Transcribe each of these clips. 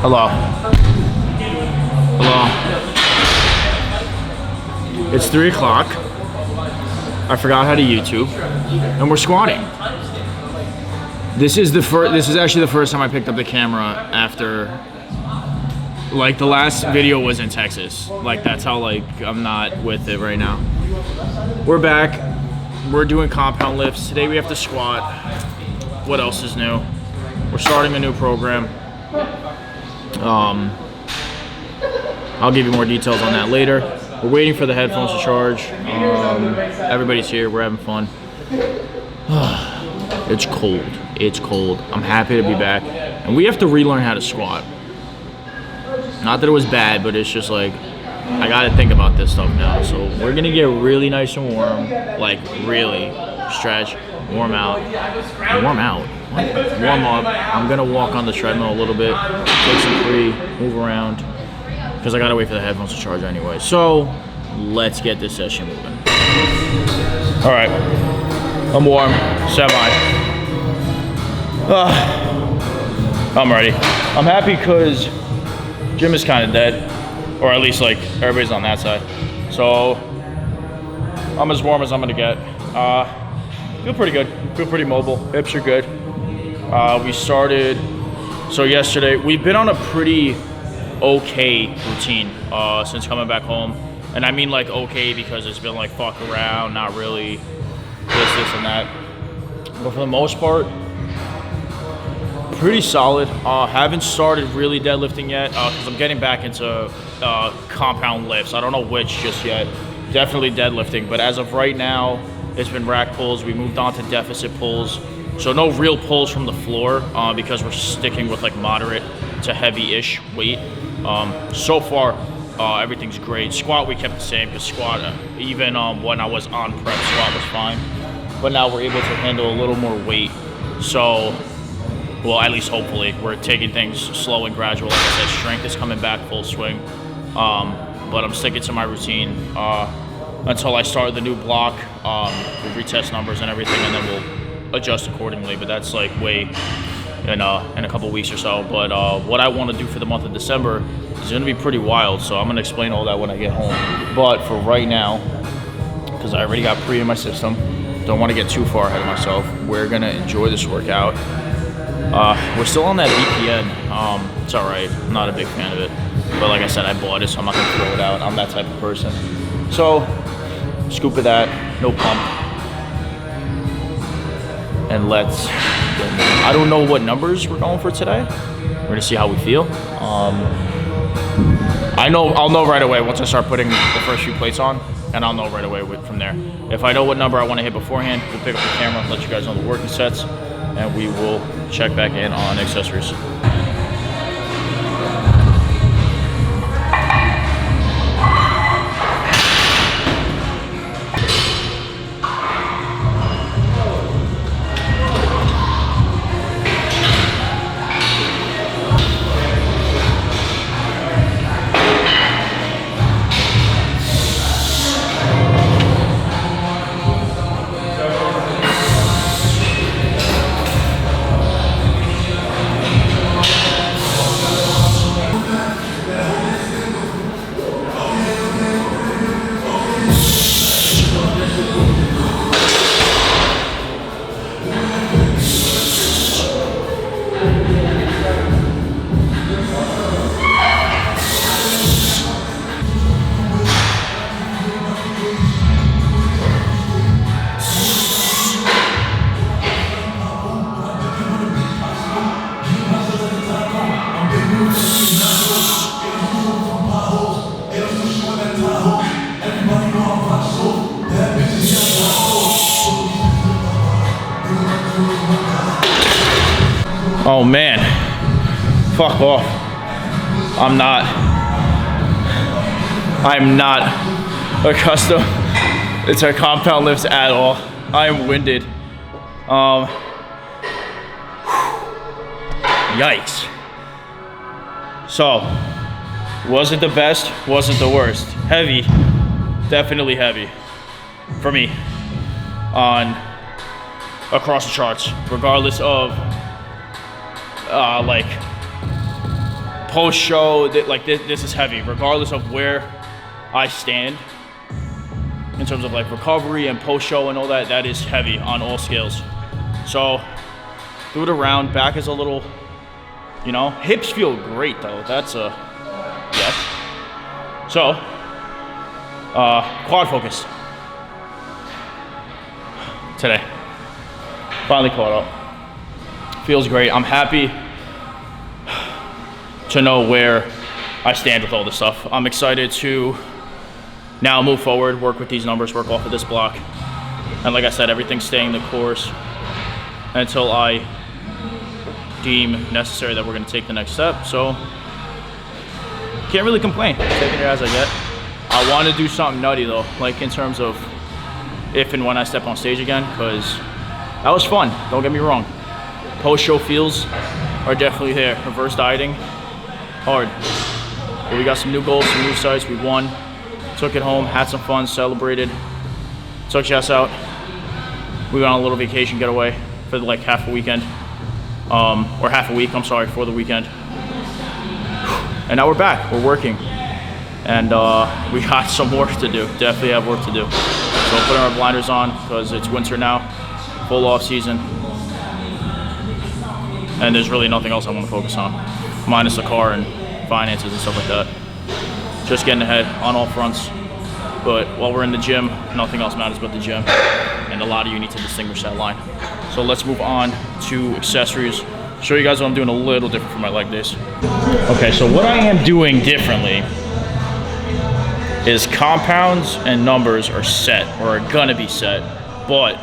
Hello. Hello. It's 3 o'clock. I forgot how to YouTube, and we're squatting. This is actually the first time I picked up the camera after, like, the last video was in Texas. Like, that's how, like, I'm not with it right now. We're back. We're doing compound lifts. Today we have to squat. What else is new? We're starting a new program. I'll give you more details on that later. We're waiting for the headphones to charge. Everybody's here. We're having fun. It's cold. It's cold. I'm happy to be back. And we have to relearn how to squat. Not that it was bad, but it's just like, I gotta think about this stuff now. So we're gonna get really nice and warm. Like, really. Stretch. Warm out. Warm out? What? Warm up. I'm gonna walk on the treadmill a little bit. Take some free. Move around. Because I gotta wait for the headphones to charge anyway. So, let's get this session moving. Alright. I'm warm. Semi. I'm ready. I'm happy because gym is kind of dead. Or at least, like, everybody's on that side. So, I'm as warm as I'm gonna get. Feel pretty good. Feel pretty mobile. Hips are good. We started, so yesterday, we've been on a pretty okay routine since coming back home. And I mean, like, okay because it's been like fuck around, not really this and that. But for the most part, pretty solid. Haven't started really deadlifting yet because I'm getting back into compound lifts. I don't know which just yet. Definitely deadlifting, but as of right now, it's been rack pulls. We moved on to deficit pulls. So no real pulls from the floor because we're sticking with like moderate to heavy-ish weight. So far, everything's great. Squat, we kept the same because squat, even when I was on prep, squat was fine. But now we're able to handle a little more weight. So, well, at least hopefully, we're taking things slow and gradual. Like I said, strength is coming back full swing. But I'm sticking to my routine until I start the new block. We'll retest numbers and everything, and then we'll adjust accordingly. But that's like way in a couple weeks or so. But what I want to do for the month of December is going to be pretty wild. So I'm going to explain all that when I get home. But for right now, because I already got pre in my system, don't want to get too far ahead of myself. We're going to enjoy this workout. We're still on that VPN. It's all right. I'm not a big fan of it. But like I said, I bought it, so I'm not going to throw it out. I'm that type of person. So, scoop of that, no pump. And let's, I don't know what numbers we're going for today. We're going to see how we feel. I'll know right away once I start putting the first few plates on, and I'll know right away from there. If I know what number I want to hit beforehand, we'll pick up the camera, let you guys know the working sets, and we will check back in on accessories. Oh man, fuck off. I'm not accustomed to compound lifts at all. I am winded. Yikes. So, wasn't the best, wasn't the worst. Heavy, definitely heavy for me on across the charts, regardless of like post show, like this is heavy, regardless of where I stand in terms of like recovery and post show and all that. That is heavy on all scales. So do it around. Back is a little, you know, hips feel great though. That's a yes. So quad focused today. Finally caught up. Feels great. I'm happy to know where I stand with all this stuff. I'm excited to now move forward, work with these numbers, work off of this block. And like I said, everything's staying the course until I deem necessary that we're gonna take the next step. So, can't really complain, taking it as I get. I wanna do something nutty though, like in terms of if and when I step on stage again, because that was fun, don't get me wrong. Post-show feels are definitely there. Reverse dieting, hard. But we got some new goals, some new sites, we won. Took it home, had some fun, celebrated. Took Jess out. We went on a little vacation getaway for like half a weekend. Or half a week, I'm sorry, for the weekend. And now we're back, we're working. And we got some work to do, definitely have work to do. So putting our blinders on because it's winter now, full off season. And there's really nothing else I want to focus on, minus the car and finances and stuff like that. Just getting ahead on all fronts. But while we're in the gym, nothing else matters but the gym. And a lot of you need to distinguish that line. So let's move on to accessories. Show you guys what I'm doing a little different for my leg days. Okay, so what I am doing differently is compounds and numbers are set, or are gonna be set. But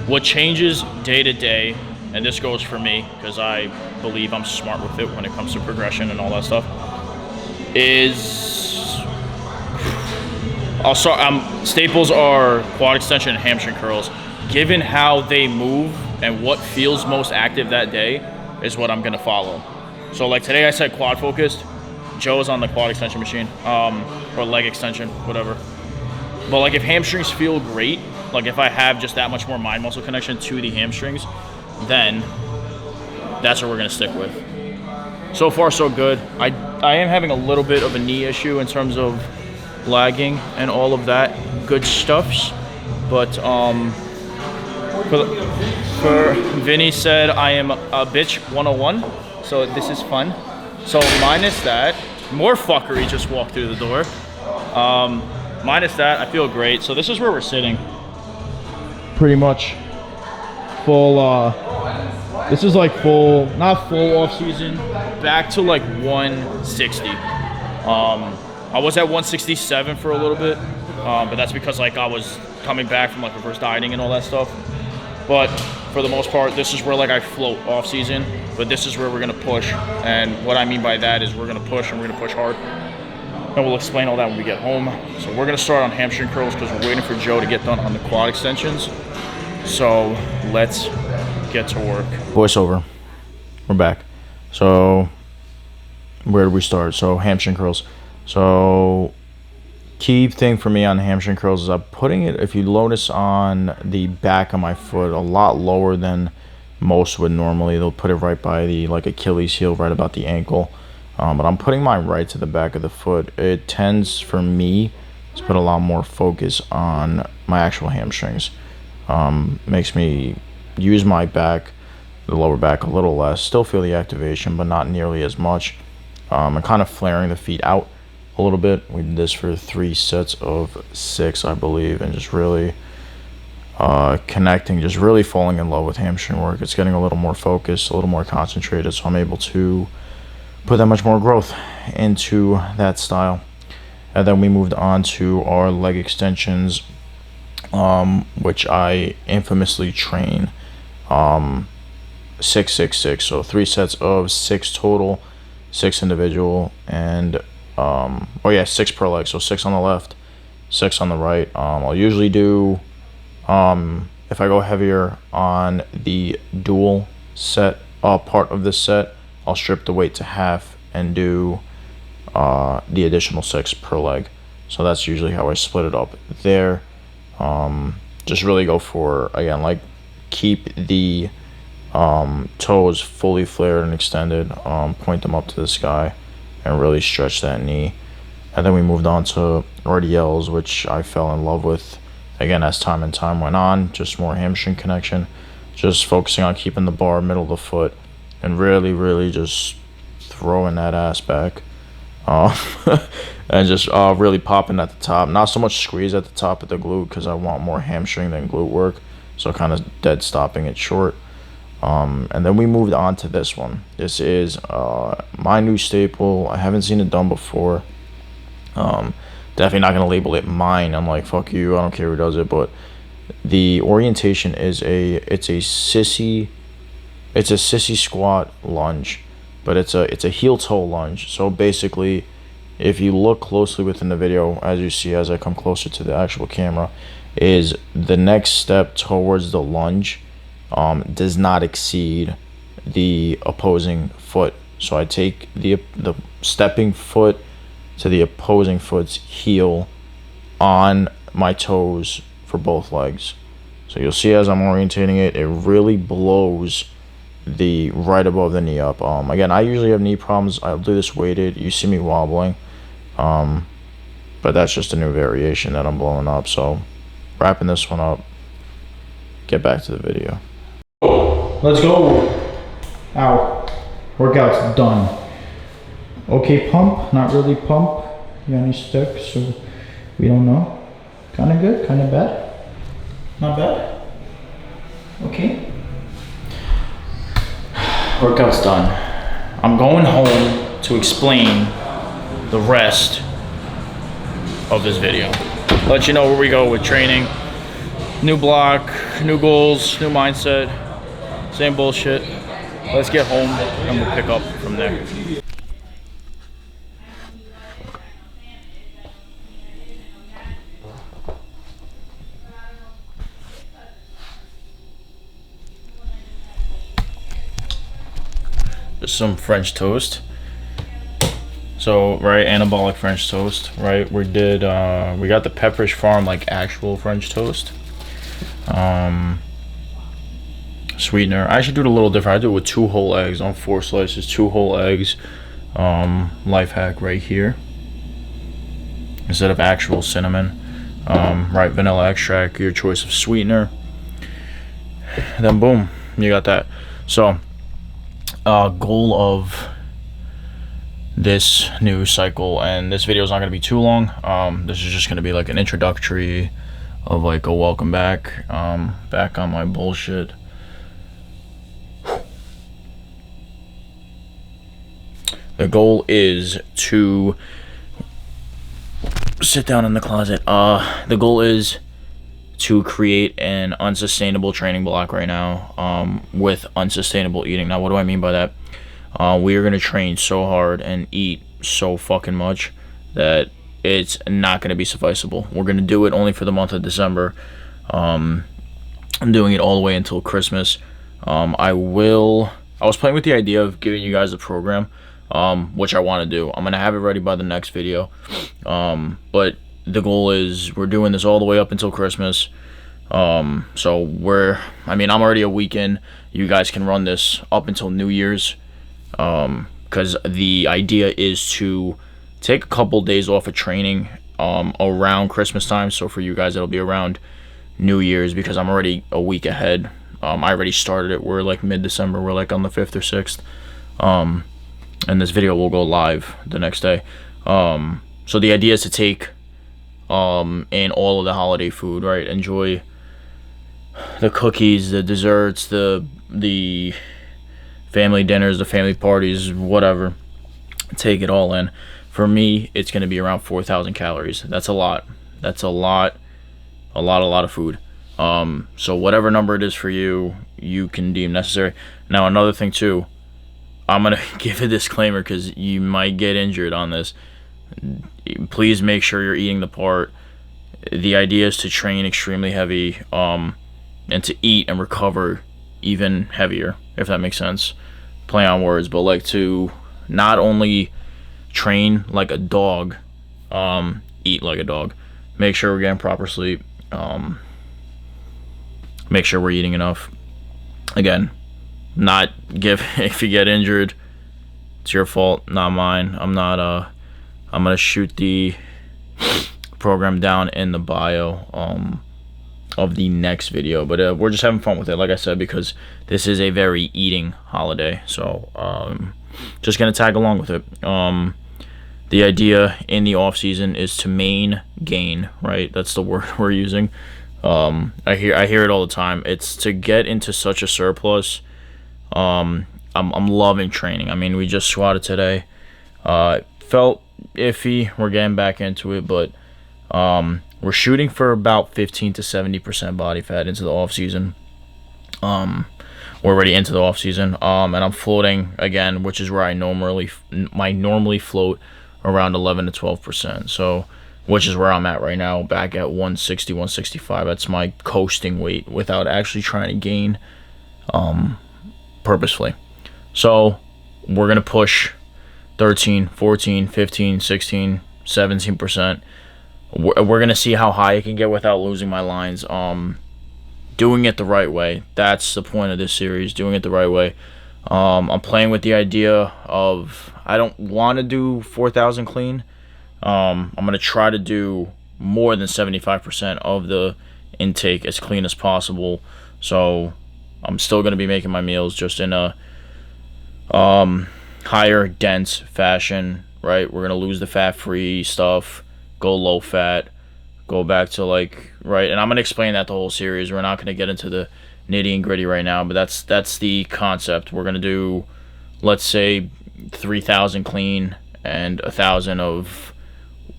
what changes day to day, and this goes for me, because I believe I'm smart with it when it comes to progression and all that stuff, is staples are quad extension and hamstring curls. Given how they move and what feels most active that day is what I'm gonna follow. So like today I said quad focused. Joe is on the quad extension machine, or leg extension, whatever. But like if hamstrings feel great, like if I have just that much more mind muscle connection to the hamstrings, then that's what we're gonna stick with. So far so good. I am having a little bit of a knee issue in terms of lagging and all of that good stuffs, but for Vinny said I am a bitch 101, so this is fun. So minus that, more fuckery just walked through the door. Minus that, I feel great. So this is where we're sitting. Pretty much full, this is like full, not full off season, back to like 160. I was at 167 for a little bit, but that's because like I was coming back from like reverse dieting and all that stuff. But for the most part, this is where like I float off season, but this is where we're gonna push. And what I mean by that is we're gonna push and we're gonna push hard. And we'll explain all that when we get home. So we're gonna start on hamstring curls because we're waiting for Joe to get done on the quad extensions. So let's get to work. Voiceover, we're back. So where do we start? So hamstring curls. So key thing for me on the hamstring curls is I'm putting it, if you notice, on the back of my foot a lot lower than most would normally. They'll put it right by the like Achilles heel, right about the ankle. But I'm putting mine right to the back of the foot. It tends for me to put a lot more focus on my actual hamstrings. Makes me use my back, the lower back, a little less. Still feel the activation, but not nearly as much. And kind of flaring the feet out a little bit. We did this for 3 sets of 6, I believe, and just really connecting, just really falling in love with hamstring work. It's getting a little more focused, a little more concentrated, so I'm able to put that much more growth into that style. And then we moved on to our leg extensions, which I infamously train 6, 6, 6. So 3 sets of 6 total, 6 individual, and 6 per leg. So 6 on the left, 6 on the right. I'll usually do, if I go heavier on the dual set part of this set, I'll strip the weight to half and do the additional 6 per leg. So that's usually how I split it up there. Just really go for, again, like keep the toes fully flared and extended, point them up to the sky. and really stretch that knee. And then we moved on to RDLs, which I fell in love with again as time went on. Just more hamstring connection, just focusing on keeping the bar middle of the foot and really just throwing that ass back. And just really popping at the top. Not so much squeeze at the top of the glute because I want more hamstring than glute work. So kind of dead stopping it short. And then we moved on to this one. This is my new staple. I haven't seen it done before. Definitely not gonna label it mine. I'm like, fuck you, I don't care who does it. But the orientation is it's a sissy squat lunge, but it's a heel toe lunge. So basically, if you look closely within the video, as you see as I come closer to the actual camera, is the next step towards the lunge does not exceed the opposing foot. So I take the stepping foot to the opposing foot's heel on my toes for both legs. So you'll see as I'm orientating it, it really blows the right above the knee up. Again, I usually have knee problems. I'll do this weighted. You see me wobbling. But that's just a new variation that I'm blowing up. So wrapping this one up, get back to the video. Let's go. Ow. Workout's done. Okay pump, not really pump. Yanni stuck, so we don't know. Kind of good, kind of bad. Not bad. Okay. Workout's done. I'm going home to explain the rest of this video. Let you know where we go with training. New block, new goals, new mindset. Same bullshit. Let's get home and we'll pick up from there. Just some French toast. So, right, anabolic French toast, right? We got the Pepperidge Farm, like, actual French toast. Sweetener. I actually do it a little different. I do it with 2 whole eggs on 4 slices, 2 whole eggs. Life hack right here. Instead of actual cinnamon. Right, vanilla extract, your choice of sweetener. Then boom, you got that. So, goal of this new cycle, and this video is not going to be too long. This is just going to be like an introductory of like a welcome back, back on my bullshit. The goal is to sit down in the closet. The goal is to create an unsustainable training block right now, with unsustainable eating. Now, what do I mean by that? We are going to train so hard and eat so fucking much that it's not going to be sufficeable. We're going to do it only for the month of December. I'm doing it all the way until Christmas. I was playing with the idea of giving you guys a program, which I want to do. I'm going to have it ready by the next video. But the goal is we're doing this all the way up until Christmas. So I'm already a week in. You guys can run this up until New Year's. Because the idea is to take a couple days off of training around Christmas time. So for you guys, it'll be around New Year's, because I'm already a week ahead. I already started it. We're like mid-December. We're like on the 5th or 6th. And this video will go live the next day. So the idea is to take in all of the holiday food, right? Enjoy the cookies, the desserts, the family dinners, the family parties, whatever. Take it all in. For me, it's going to be around 4,000 calories. That's a lot. That's a lot of food. So whatever number it is for you, you can deem necessary. Now, another thing too, I'm going to give a disclaimer because you might get injured on this. Please make sure you're eating the part. The idea is to train extremely heavy, and to eat and recover even heavier, if that makes sense. Play on words, but like to not only train like a dog, eat like a dog. Make sure we're getting proper sleep. Make sure we're eating enough. Again, not give if you get injured, It's your fault, not mine. I'm not. I'm gonna shoot the program down in the bio of the next video, but we're just having fun with it, like I said, because this is a very eating holiday. So just gonna tag along with it. The idea in the off season is to gain, right? That's the word we're using. I hear it all the time. It's to get into such a surplus. I'm loving training. I mean, we just squatted today. Felt iffy. We're getting back into it, but we're shooting for about 15 to 70% body fat into the off season. We're already into the off season. And I'm floating again, which is where I normally float around 11 to 12%. So, which is where I'm at right now, back at 160, 165. That's my coasting weight without actually trying to gain purposefully. So we're going to push 13, 14, 15, 16, 17%. We're going to see how high I can get without losing my lines. Doing it the right way. That's the point of this series, doing it the right way. I'm playing with the idea of, I don't want to do 4,000 clean. I'm going to try to do more than 75% of the intake as clean as possible. So I'm still going to be making my meals just in a higher dense fashion, right? We're going to lose the fat-free stuff, go low fat, go back to right? And I'm going to explain that the whole series. We're not going to get into the nitty and gritty right now, but that's the concept. We're going to do, let's say, 3,000 clean and 1,000 of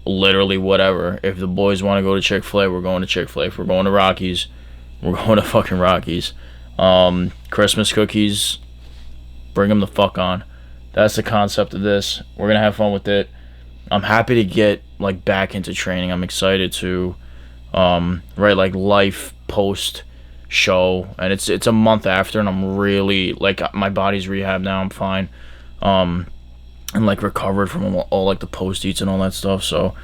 literally whatever. If the boys want to go to Chick-fil-A, we're going to Chick-fil-A. If we're going to Rockies, we're going to fucking Rockies. Christmas cookies, bring them the fuck on. That's the concept of this. We're gonna have fun with it. I'm happy to get back into training. I'm excited to life post show, and it's a month after, and I'm really my body's rehab now. I'm fine, and recovered from all the post eats and all that stuff. So